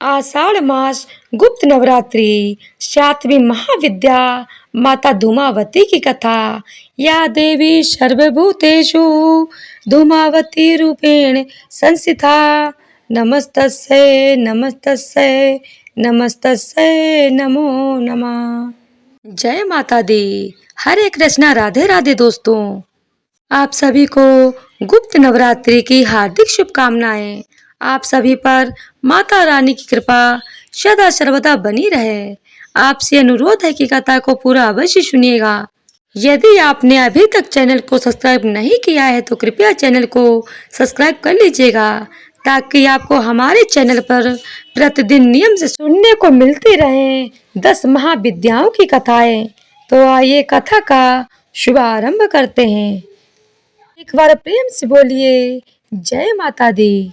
आषाढ़ मास गुप्त नवरात्रि सातवीं महाविद्या माता धूमावती की कथा। या देवी सर्वभूतेषु धूमावती रूपेण संस्थिता। नमस्तस्यै नमस्तस्यै नमस्तस्यै नमो नमः। जय माता दी। हरे कृष्णा, राधे राधे। दोस्तों, आप सभी को गुप्त नवरात्रि की हार्दिक शुभकामनाएं। आप सभी पर माता रानी की कृपा सदा सर्वदा बनी रहे। आपसे अनुरोध है कि कथा को पूरा अवश्य सुनिएगा। यदि आपने अभी तक चैनल को सब्सक्राइब नहीं किया है तो कृपया चैनल को सब्सक्राइब कर लीजिएगा, ताकि आपको हमारे चैनल पर प्रतिदिन नियम से सुनने को मिलती रहे 10 महाविद्याओं की कथाएं। तो आइए कथा का शुभारंभ करते हैं। एक बार प्रेम से बोलिए जय माता दी।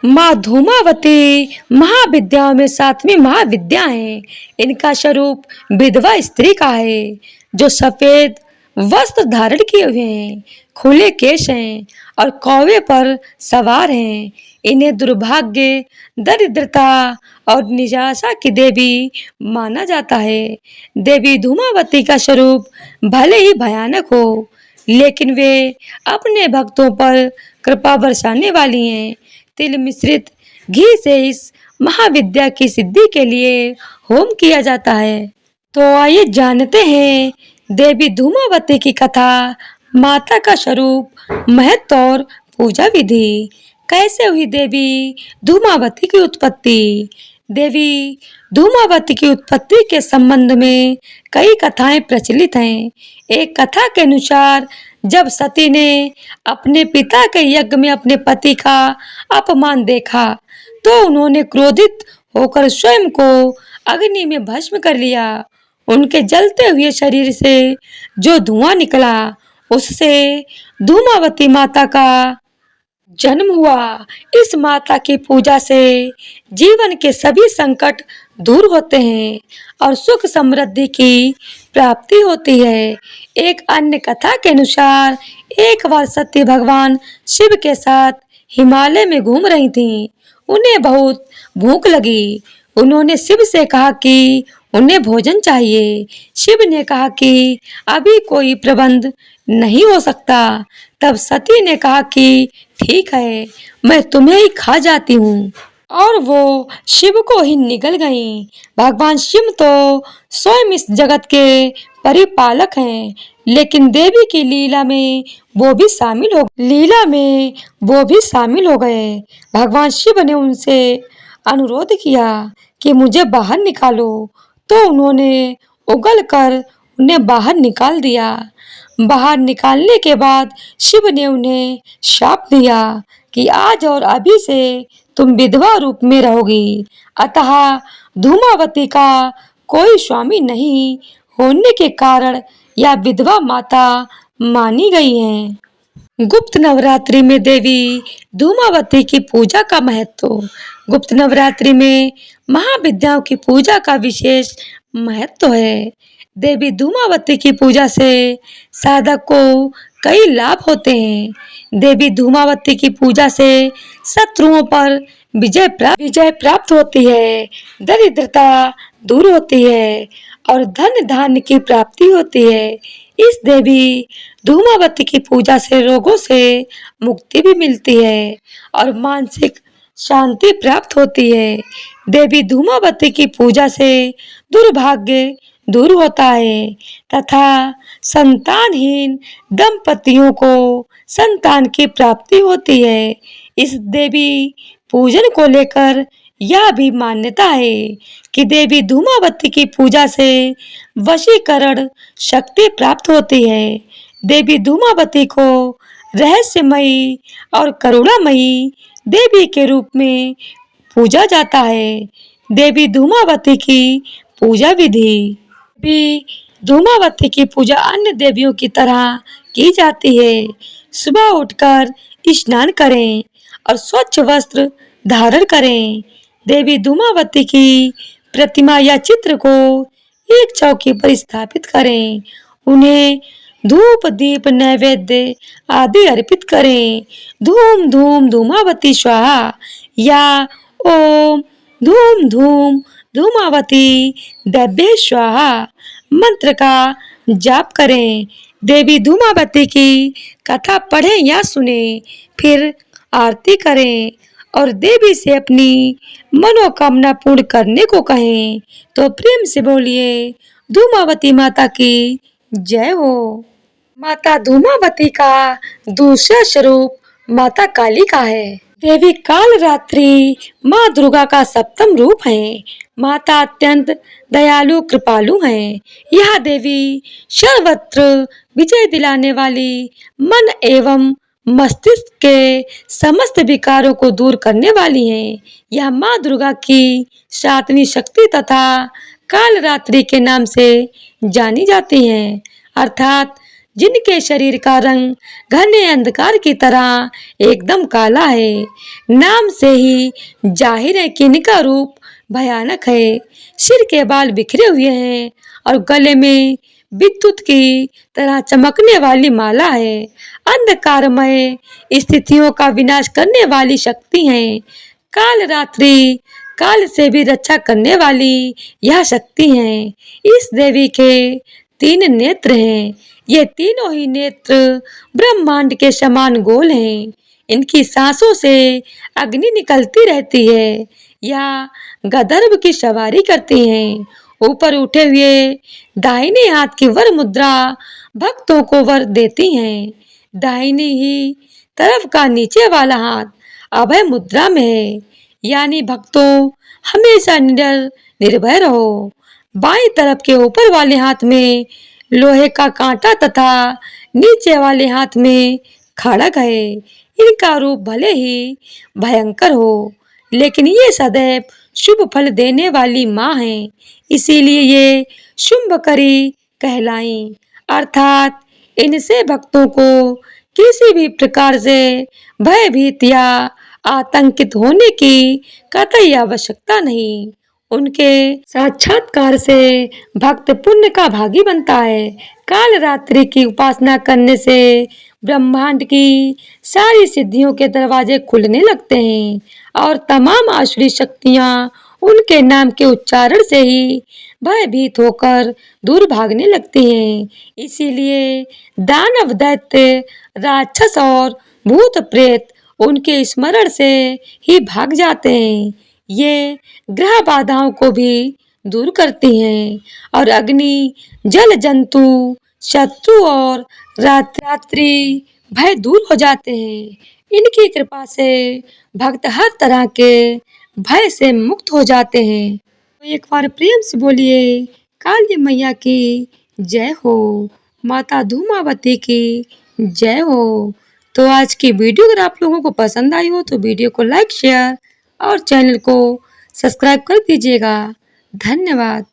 माँ धूमावती महाविद्याओं में सातवीं महाविद्या है। इनका स्वरूप विधवा स्त्री का है, जो सफेद वस्त्र धारण किए हुए हैं, खुले केश हैं और कौवे पर सवार हैं। इन्हें दुर्भाग्य, दरिद्रता और निराशा की देवी माना जाता है। देवी धूमावती का स्वरूप भले ही भयानक हो, लेकिन वे अपने भक्तों पर कृपा बरसाने वाली हैं। तिल मिश्रित घी से इस महाविद्या की सिद्धि के लिए होम किया जाता है। तो आइए जानते हैं देवी धूमावती की कथा, माता का स्वरूप, महत्व और पूजा विधि। कैसे हुई देवी धूमावती की उत्पत्ति। देवी धूमावती की उत्पत्ति के संबंध में कई कथाएं प्रचलित हैं। एक कथा के अनुसार जब सती ने अपने पिता के यज्ञ में अपने पति का अपमान देखा, तो उन्होंने क्रोधित होकर स्वयं को अग्नि में भस्म कर लिया। उनके जलते हुए शरीर से जो धुआं निकला, उससे धूमावती माता का जन्म हुआ। इस माता की पूजा से जीवन के सभी संकट दूर होते हैं और सुख समृद्धि की प्राप्ति होती है। एक अन्य कथा के अनुसार एक बार सती भगवान शिव के साथ हिमालय में घूम रही थीं। उन्हें बहुत भूख लगी। उन्होंने शिव से कहा कि उन्हें भोजन चाहिए। शिव ने कहा कि अभी कोई प्रबंध नहीं हो सकता। तब सती ने कहा कि ठीक है, मैं तुम्हें ही खा जाती हूँ। और वो शिव को ही निगल गईं। भगवान शिव तो स्वयं इस जगत के परिपालक हैं, लेकिन देवी की लीला में वो भी शामिल हो गए। भगवान शिव ने उनसे अनुरोध किया कि मुझे बाहर निकालो, तो उन्होंने उगल कर उन्हें बाहर निकाल दिया। बाहर निकालने के बाद शिव ने उन्हें शाप दिया कि आज और अभी से तुम विधवा रूप में रहोगी। अतः धूमावती का कोई स्वामी नहीं होने के कारण यह विधवा माता मानी गई है। गुप्त नवरात्रि में देवी धूमावती की पूजा का महत्व। गुप्त नवरात्रि में महाविद्याओं की पूजा का विशेष महत्व है। देवी धूमावती की पूजा से साधक को कई लाभ होते हैं। देवी धूमावती की पूजा से शत्रुओं पर विजय प्राप्त होती है, दरिद्रता दूर होती है और धन धान्य की प्राप्ति होती है। इस देवी धूमावती की पूजा से रोगों से मुक्ति भी मिलती है और मानसिक शांति प्राप्त होती है। देवी धूमावती की पूजा से दुर्भाग्य दूर होता है तथा संतानहीन दंपतियों को संतान की प्राप्ति होती है। इस देवी पूजन को लेकर यह भी मान्यता है कि देवी धूमावती की पूजा से वशीकरण शक्ति प्राप्त होती है। देवी धूमावती को रहस्यमयी और करुणामयी देवी के रूप में पूजा जाता है। देवी धूमावती की पूजा विधि। देवी धूमावती की पूजा अन्य देवियों की तरह की जाती है। सुबह उठकर स्नान करें और स्वच्छ वस्त्र धारण करें। देवी धूमावती की प्रतिमा या चित्र को एक चौकी पर स्थापित करें। उन्हें धूप दीप नैवेद्य आदि अर्पित करें। धूम धूम धूमावती स्वाहा या ओम धूम धूम धूमावती दभ्ये स्वाहा मंत्र का जाप करें। देवी धूमावती की कथा पढ़ें या सुने, फिर आरती करें और देवी से अपनी मनोकामना पूर्ण करने को कहें। तो प्रेम से बोलिए धूमावती माता की जय हो। माता धूमावती का दूसरा स्वरूप माता काली का है। देवी कालरात्रि माँ दुर्गा का सप्तम रूप है। माता अत्यंत दयालु कृपालु हैं। यह देवी सर्वत्र विजय दिलाने वाली, मन एवं मस्तिष्क के समस्त विकारों को दूर करने वाली हैं। यह माँ दुर्गा की सातवीं शक्ति तथा कालरात्रि के नाम से जानी जाती हैं, अर्थात जिनके शरीर का रंग घने अंधकार की तरह एकदम काला है। नाम से ही जाहिर है कि इनका रूप भयानक है। सिर के बाल बिखरे हुए हैं और गले में विद्युत की तरह चमकने वाली माला है। अंधकारमय स्थितियों का विनाश करने वाली शक्ति है। काल रात्रि काल से भी रक्षा करने वाली यह शक्ति है। इस देवी के 3 नेत्र हैं। ये तीनों ही नेत्र ब्रह्मांड के समान गोल हैं। इनकी सांसों से अग्नि निकलती रहती है। यह गंधर्व की सवारी करती हैं। ऊपर उठे हुए दाहिने हाथ की वर मुद्रा भक्तों को वर देती हैं। दाहिनी ही तरफ का नीचे वाला हाथ अभय मुद्रा में है, यानी भक्तों हमेशा निडर निर्भय रहो। बाईं तरफ के ऊपर वाले हाथ में लोहे का कांटा तथा नीचे वाले हाथ में खड़ग है। इनका रूप भले ही भयंकर हो, लेकिन ये सदैव शुभ फल देने वाली माँ है, इसीलिए ये शुंभकरी कहलाई, अर्थात इनसे भक्तों को किसी भी प्रकार से भयभीत या आतंकित होने की कतई आवश्यकता नहीं। उनके साक्षात्कार से भक्त पुण्य का भागी बनता है। काल रात्रि की उपासना करने से ब्रह्मांड की सारी सिद्धियों के दरवाजे खुलने लगते हैं और तमाम आसुरी शक्तियां उनके नाम के उच्चारण से ही भयभीत होकर दूर भागने लगती हैं। इसीलिए दानव, दैत्य, राक्षस और भूत प्रेत उनके स्मरण से ही भाग जाते हैं। ये ग्रह बाधाओं को भी दूर करती हैं और अग्नि, जल जंतु, शत्रु और रात्रि भय दूर हो जाते हैं। इनकी कृपा से भक्त हर तरह के भय से मुक्त हो जाते हैं। तो एक बार प्रेम से बोलिए काली मैया की जय हो, माता धूमावती की जय हो। तो आज की वीडियो अगर आप लोगों को पसंद आई हो तो वीडियो को लाइक, शेयर और चैनल को सब्सक्राइब कर दीजिएगा। धन्यवाद।